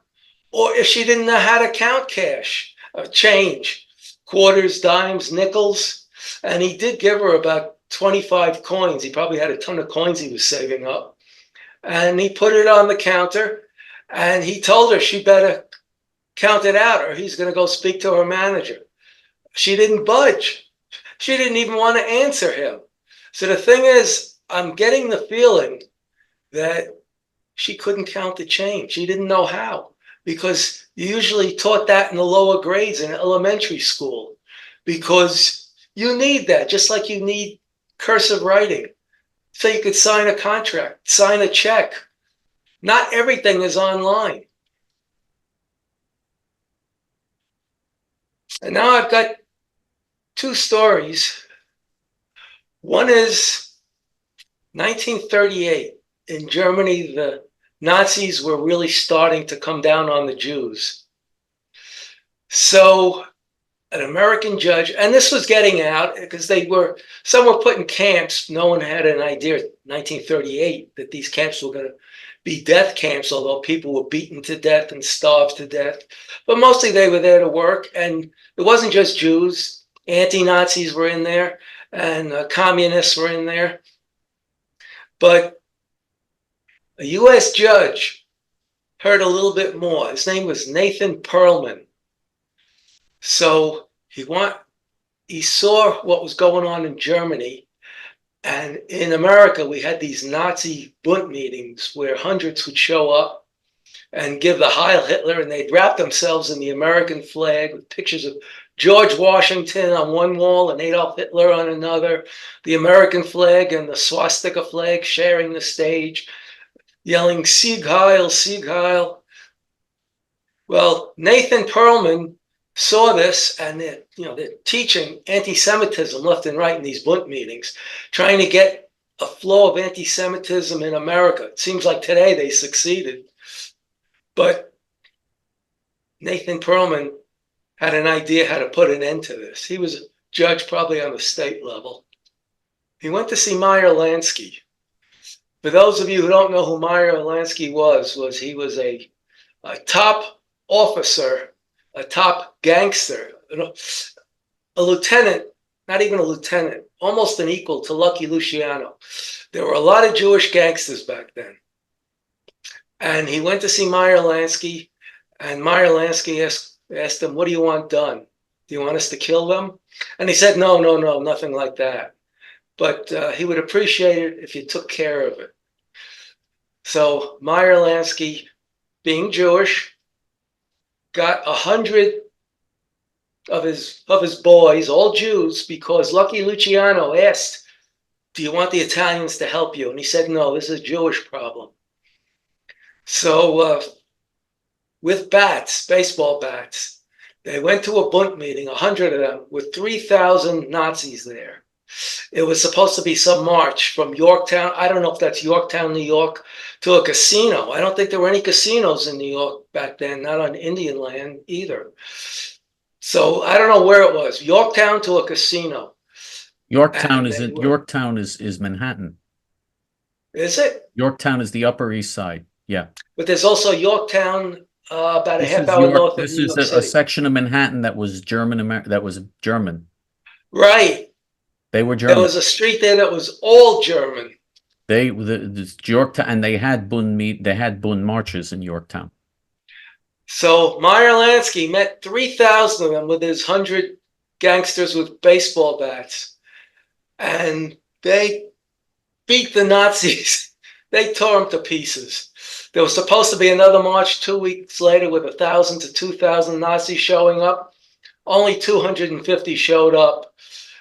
or if she didn't know how to count cash, change, quarters, dimes, nickels. And he did give her about 25 coins. He probably had a ton of coins he was saving up. And he put it on the counter, and he told her she better count it out or he's going to go speak to her manager. She didn't budge. She didn't even want to answer him. So the thing is, I'm getting the feeling that she couldn't count the change. She didn't know how, because you usually taught that in the lower grades in elementary school, because you need that, just like you need cursive writing, so you could sign a contract, sign a check. Not everything is online. And now I've got two stories. One is 1938. In Germany, the Nazis were really starting to come down on the Jews. So an American judge, and this was getting out because some were put in camps. No one had an idea in 1938 that these camps were going to be death camps, although people were beaten to death and starved to death. But mostly they were there to work. And it wasn't just Jews. Anti-Nazis were in there, and communists were in there. But a U.S. judge heard a little bit more. His name was Nathan Perlman. So he saw what was going on in Germany. And in America, we had these Nazi Bund meetings where hundreds would show up and give the Heil Hitler, and they'd wrap themselves in the American flag with pictures of George Washington on one wall and Adolf Hitler on another, the American flag and the swastika flag sharing the stage, yelling, Sieg Heil, Sieg Heil. Well, Nathan Perlman saw this, and they're teaching anti-Semitism left and right in these Bund meetings, trying to get a flow of anti-Semitism in America. It seems like today they succeeded. But Nathan Perlman had an idea how to put an end to this. He was a judge probably on the state level. He went to see Meyer Lansky. For those of you who don't know who Meyer Lansky was he was a top officer, a top gangster, a lieutenant, not even a lieutenant, almost an equal to Lucky Luciano. There were a lot of Jewish gangsters back then. And he went to see Meyer Lansky, and Meyer Lansky asked him, what do you want done? Do you want us to kill them? And he said, no, nothing like that. But he would appreciate it if you took care of it. So Meyer Lansky, being Jewish, got 100 of his boys, all Jews, because Lucky Luciano asked, do you want the Italians to help you? And he said, no, this is a Jewish problem. So with bats, baseball bats. They went to a Bund meeting, 100 of them, with 3,000 Nazis there. It was supposed to be some march from Yorktown. I don't know if that's Yorktown, New York, to a casino. I don't think there were any casinos in New York back then, not on Indian land either. So I don't know where it was, Yorktown to a casino. Yorktown And they were- Yorktown is Manhattan. Is it? Yorktown is the Upper East Side. Yeah. But there's also Yorktown, about a This half is hour York. north of This New is York a City. section of Manhattan that was German. Right. They were There German. was a street there that was all German. This Yorktown, and they had Bund marches in Yorktown. So Meyer Lansky met 3,000 of them with his 100 gangsters with baseball bats. And they beat the Nazis. They tore them to pieces. There was supposed to be another march 2 weeks later with 1,000 to 2,000 Nazis showing up. Only 250 showed up.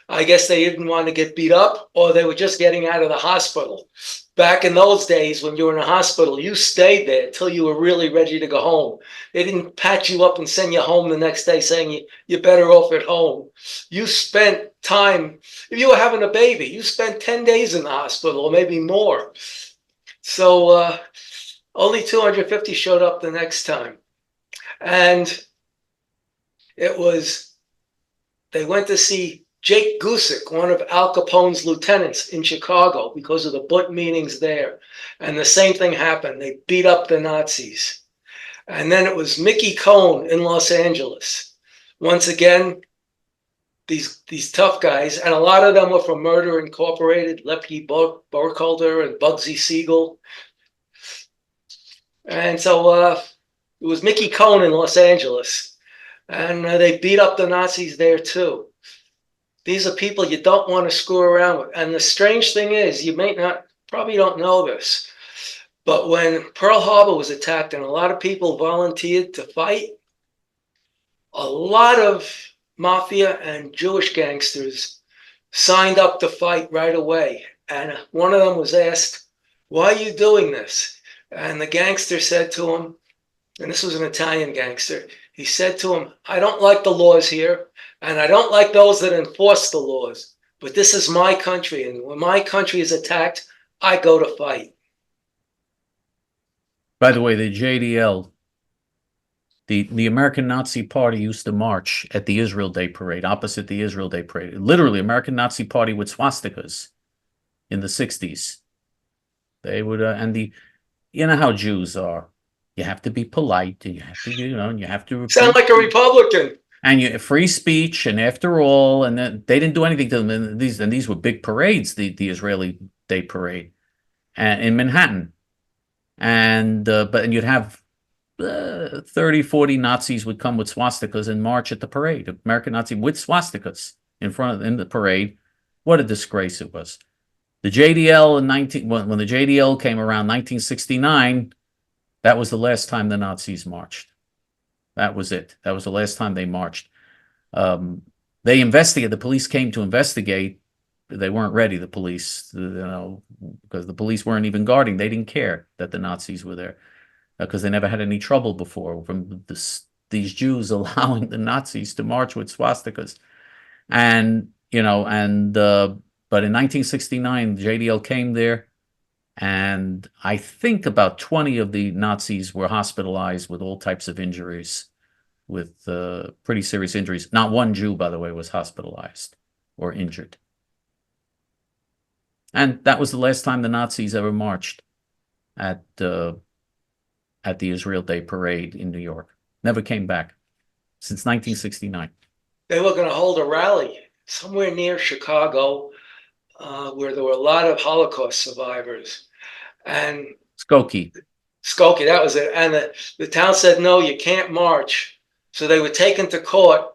I guess they didn't want to get beat up, or they were just getting out of the hospital. Back in those days, when you were in a hospital, you stayed there until you were really ready to go home. They didn't patch you up and send you home the next day saying you're better off at home. You spent time, if you were having a baby, you spent 10 days in the hospital, or maybe more. So only 250 showed up the next time. And they went to see Jake Gusick, one of Al Capone's lieutenants in Chicago, because of the Bund meetings there. And the same thing happened. They beat up the Nazis. And then it was Mickey Cohen in Los Angeles. Once again, these tough guys, and a lot of them were from Murder Incorporated, Lepke Burkholder and Bugsy Siegel. And so it was Mickey Cohen in Los Angeles. And they beat up the Nazis there too. These are people you don't want to screw around with. And the strange thing is, you probably don't know this, but when Pearl Harbor was attacked and a lot of people volunteered to fight, a lot of mafia and Jewish gangsters signed up to fight right away. And one of them was asked, "Why are you doing this?" And the gangster said to him, and this was an Italian gangster, he said to him, "I don't like the laws here, and I don't like those that enforce the laws, but this is my country, and when my country is attacked, I go to fight." By the way, the JDL, the American Nazi Party used to march at the Israel Day Parade, opposite the Israel Day Parade. Literally, American Nazi Party with swastikas in the 60s. They would, you know how Jews are. You have to be polite, and you have to, and you have to Sound like a Republican. And free speech, and after all, and then they didn't do anything to them. And these were big parades, the Israeli Day Parade, and in Manhattan, and you'd have 30, 40 Nazis would come with swastikas and march at the parade. American Nazi with swastikas in the parade. What a disgrace it was. The JDL when the JDL came around 1969, that was the last time the Nazis marched. That was it. That was the last time they marched. They investigated. The police came to investigate. They weren't ready, the police, because the police weren't even guarding. They didn't care that the Nazis were there because they never had any trouble before from these Jews allowing the Nazis to march with swastikas. And, but in 1969, JDL came there. And I think about 20 of the Nazis were hospitalized with all types of injuries, with pretty serious injuries. Not one Jew, by the way, was hospitalized or injured. And that was the last time the Nazis ever marched at the Israel Day Parade in New York. Never came back since 1969. They were going to hold a rally somewhere near Chicago, where there were a lot of Holocaust survivors. And Skokie, that was it. And the town said, "No, you can't march." So they were taken to court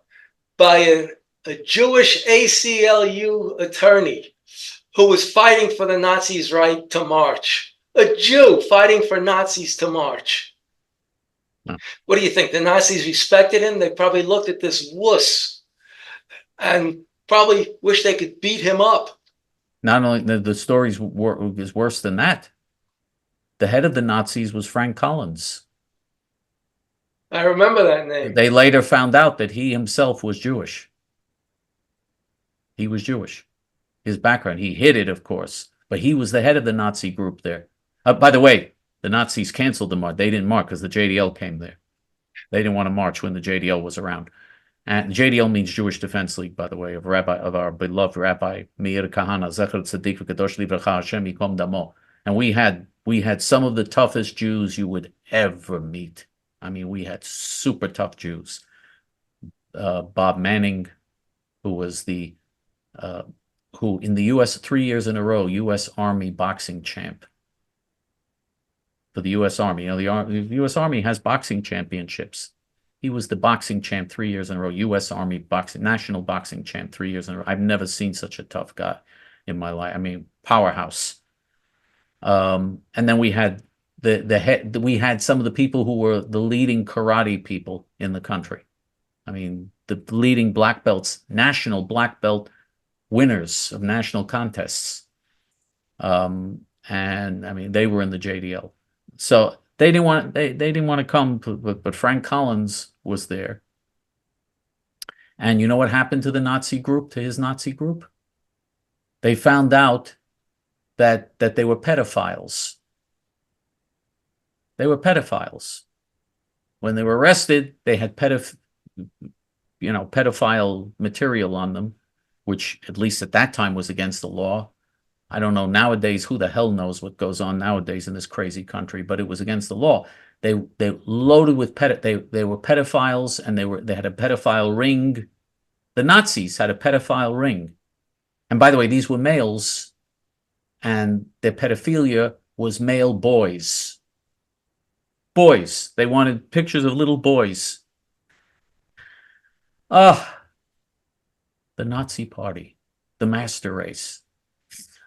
by a Jewish ACLU attorney who was fighting for the Nazis' right to march. A Jew fighting for Nazis to march. No. What do you think? The Nazis respected him? They probably looked at this wuss and probably wish they could beat him up. Not only the story is worse than that. The head of the Nazis was Frank Collins. I remember that name. They later found out that he himself was Jewish. He was Jewish. His background, he hid it, of course, but he was the head of the Nazi group there. By the way, the Nazis canceled the march. They didn't march because the JDL came there. They didn't want to march when the JDL was around. And JDL means Jewish Defense League, by the way, of our beloved Rabbi Meir Kahana, Zecher Tzaddik V'Kadosh Livracha Hashem Yikom Damo. And we had some of the toughest Jews you would ever meet. I mean, we had super tough Jews. Bob Manning, who was who in the U.S. 3 years in a row, U.S. Army boxing champ. For the U.S. Army, the U.S. Army has boxing championships. He was the boxing champ 3 years in a row, U.S. Army boxing, national boxing champ 3 years in a row. I've never seen such a tough guy in my life. I mean, powerhouse. And then we had we had some of the people who were the leading karate people in the country. I mean, the leading black belts, national black belt winners of national contests. And I mean, they were in the JDL. So they didn't want to come, but Frank Collins was there. And you know what happened to the Nazi group, to his Nazi group? They found out that they were pedophiles. They were pedophiles. When they were arrested, they had pedophile material on them, which at least at that time was against the law. I don't know nowadays, who the hell knows what goes on nowadays in this crazy country, but it was against the law. They loaded with they were pedophiles, and they had a pedophile ring. The Nazis had a pedophile ring. And by the way, these were males, and their pedophilia was male boys. Boys. They wanted pictures of little boys. The Nazi Party, the master race.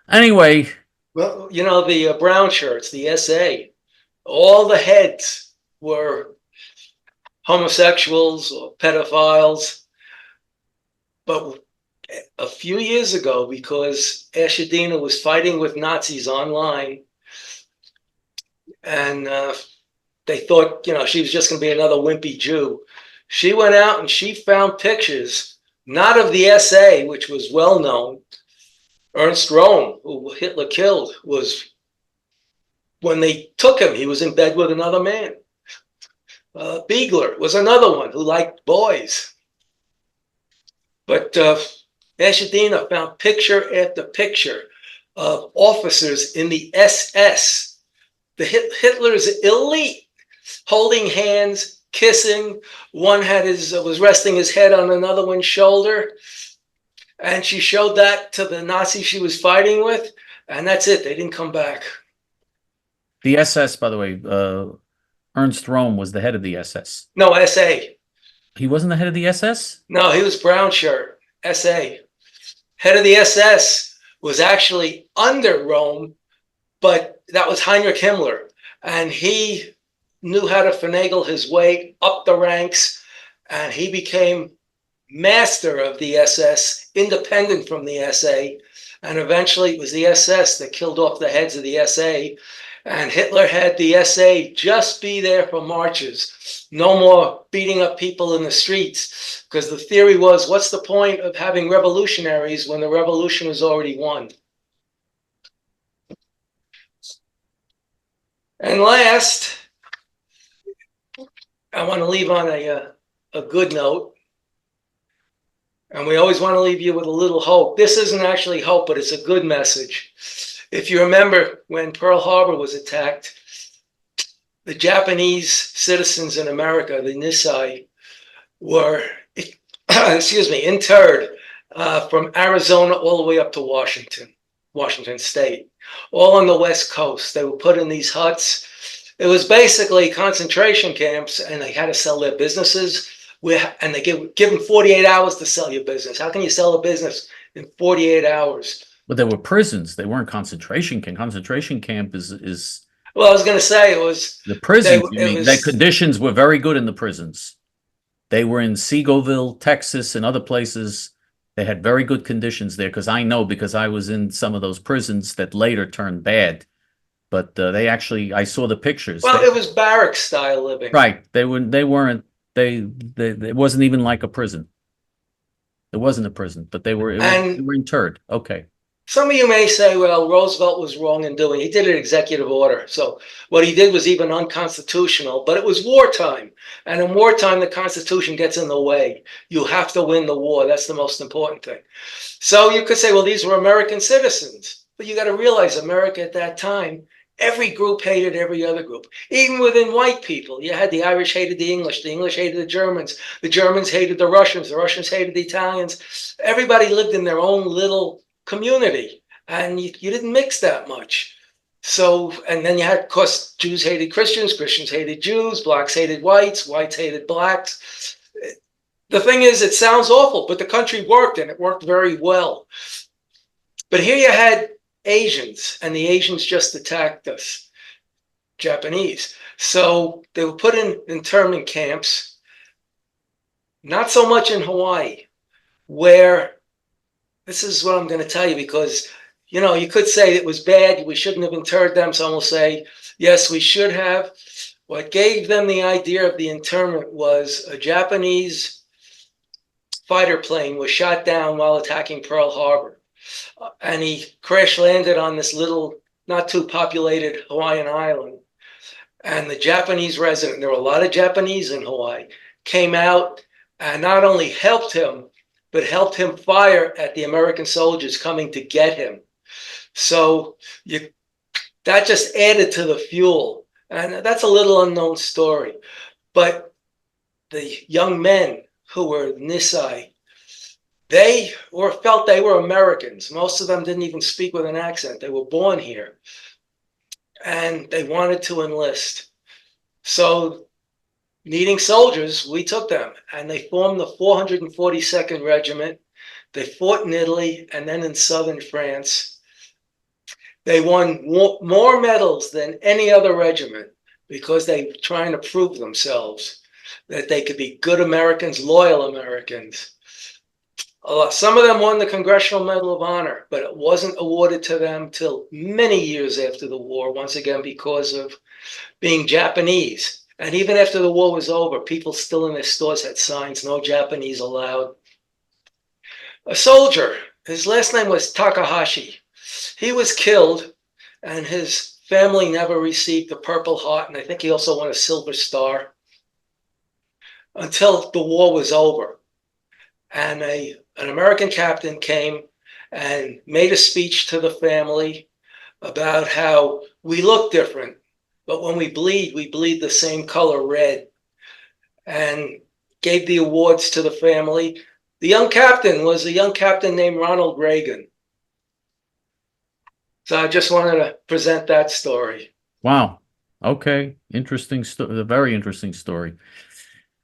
Anyway. Well, you know, the brown shirts, the SA, all the heads were homosexuals or pedophiles. But a few years ago, because Ashadina was fighting with Nazis online, and they thought, she was just going to be another wimpy Jew, she went out and she found pictures, not of the SA, which was well known. Ernst Röhm, who Hitler killed, when they took him, he was in bed with another man. Biegler was another one who liked boys. But Ashadina found picture after picture of officers in the SS, Hitler's elite, holding hands, kissing. One was resting his head on another one's shoulder. And she showed that to the Nazis she was fighting with, and that's it. They didn't come back. The SS, by the way, Ernst Röhm was the head of the SS. No, SA. He wasn't the head of the SS? No, he was brown shirt, SA. Head of the SS was actually under Röhm, but that was Heinrich Himmler. And he knew how to finagle his way up the ranks, and he became master of the SS, independent from the SA, and eventually it was the SS that killed off the heads of the SA, and Hitler had the SA just be there for marches, no more beating up people in the streets, because the theory was, what's the point of having revolutionaries when the revolution was already won? And last, I want to leave on a good note. And we always want to leave you with a little hope. This isn't actually hope, but it's a good message. If you remember when Pearl Harbor was attacked, the Japanese citizens in America, the Nisei, were, interred from Arizona all the way up to Washington State, all on the West Coast. They were put in these huts. It was basically concentration camps, and they had to sell their businesses. And they give them 48 hours to sell your business. How can you sell a business in 48 hours? But they were prisons. They weren't concentration camp. Concentration camp is. Well, I was going to say it was the prisons. The conditions were very good in the prisons. They were in Seagoville, Texas, and other places. They had very good conditions there, because I was in some of those prisons that later turned bad. but they actually, I saw the pictures. Well, it was barrack style living. Right. They weren't, it wasn't even like a prison. It wasn't a prison, but they were interred. Okay. Some of you may say, well, Roosevelt was wrong in doing, he did an executive order. So what he did was even unconstitutional, but it was wartime. And in wartime, the Constitution gets in the way. You have to win the war. That's the most important thing. So you could say, well, these were American citizens. But you got to realize America at that time, every group hated every other group. Even within white people, you had the Irish hated the English hated the Germans hated the Russians hated the Italians. Everybody lived in their own little community, and you didn't mix that much. So, and then you had, of course, Jews hated Christians, Christians hated Jews, blacks hated whites, whites hated blacks. The thing is, it sounds awful, but the country worked, and it worked very well. But here you had Asians, and the Asians just attacked us, Japanese. So they were put in internment camps, not so much in Hawaii, where, this is what I'm going to tell you, because, you know, you could say it was bad, we shouldn't have interred them. Some will say, yes, we should have. What gave them the idea of the internment was a Japanese fighter plane was shot down while attacking Pearl Harbor. And he crash landed on this little, not too populated Hawaiian island. And the Japanese resident, there were a lot of Japanese in Hawaii, came out and not only helped him, but helped him fire at the American soldiers coming to get him. So that just added to the fuel. And that's a little unknown story. But the young men who were Nisei, they felt they were Americans. Most of them didn't even speak with an accent. They were born here. And they wanted to enlist. So needing soldiers, we took them, and they formed the 442nd Regiment. They fought in Italy and then in southern France. They won more medals than any other regiment because they were trying to prove themselves that they could be good Americans, loyal Americans. Some of them won the Congressional Medal of Honor, but it wasn't awarded to them till many years after the war, once again because of being Japanese. And even after the war was over, people still in their stores had signs, no Japanese allowed. A soldier, his last name was Takahashi. He was killed, and his family never received the Purple Heart, and I think he also won a Silver Star until the war was over. And an American captain came and made a speech to the family about how we look different, but when we bleed the same color red, and gave the awards to the family. The young captain was a young captain named Ronald Reagan. So I just wanted to present that story. Wow. Okay. Interesting. A very interesting story.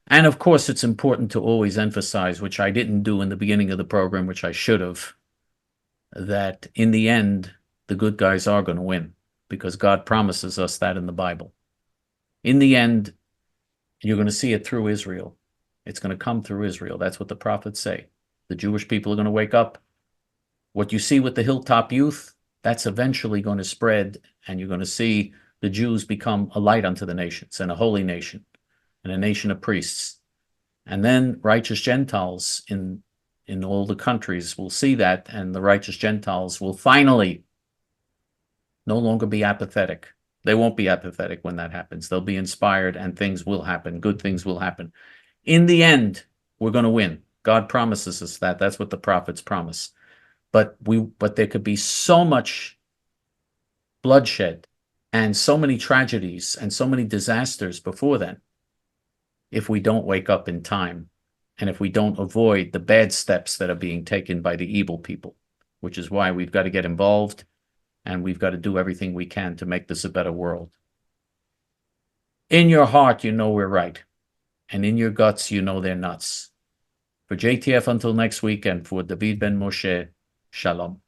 And of course, it's important to always emphasize, which I didn't do in the beginning of the program, which I should have, that in the end, the good guys are going to win, because God promises us that in the Bible. In the end, you're going to see it through Israel. It's going to come through Israel. That's what the prophets say. The Jewish people are going to wake up. What you see with the Hilltop Youth, that's eventually going to spread, and you're going to see the Jews become a light unto the nations and a holy nation and a nation of priests. And then righteous Gentiles in all the countries will see that, and the righteous Gentiles will finally no longer be apathetic. They won't be apathetic when that happens. They'll be inspired, and things will happen. Good things will happen. In the end, we're going to win. God promises us that. That's what the prophets promise. But there could be so much bloodshed and so many tragedies and so many disasters before then if we don't wake up in time, and if we don't avoid the bad steps that are being taken by the evil people, which is why we've got to get involved, and we've got to do everything we can to make this a better world. In your heart, you know we're right, and in your guts, you know they're nuts. For JTF until next week, and for David Ben Moshe, Shalom.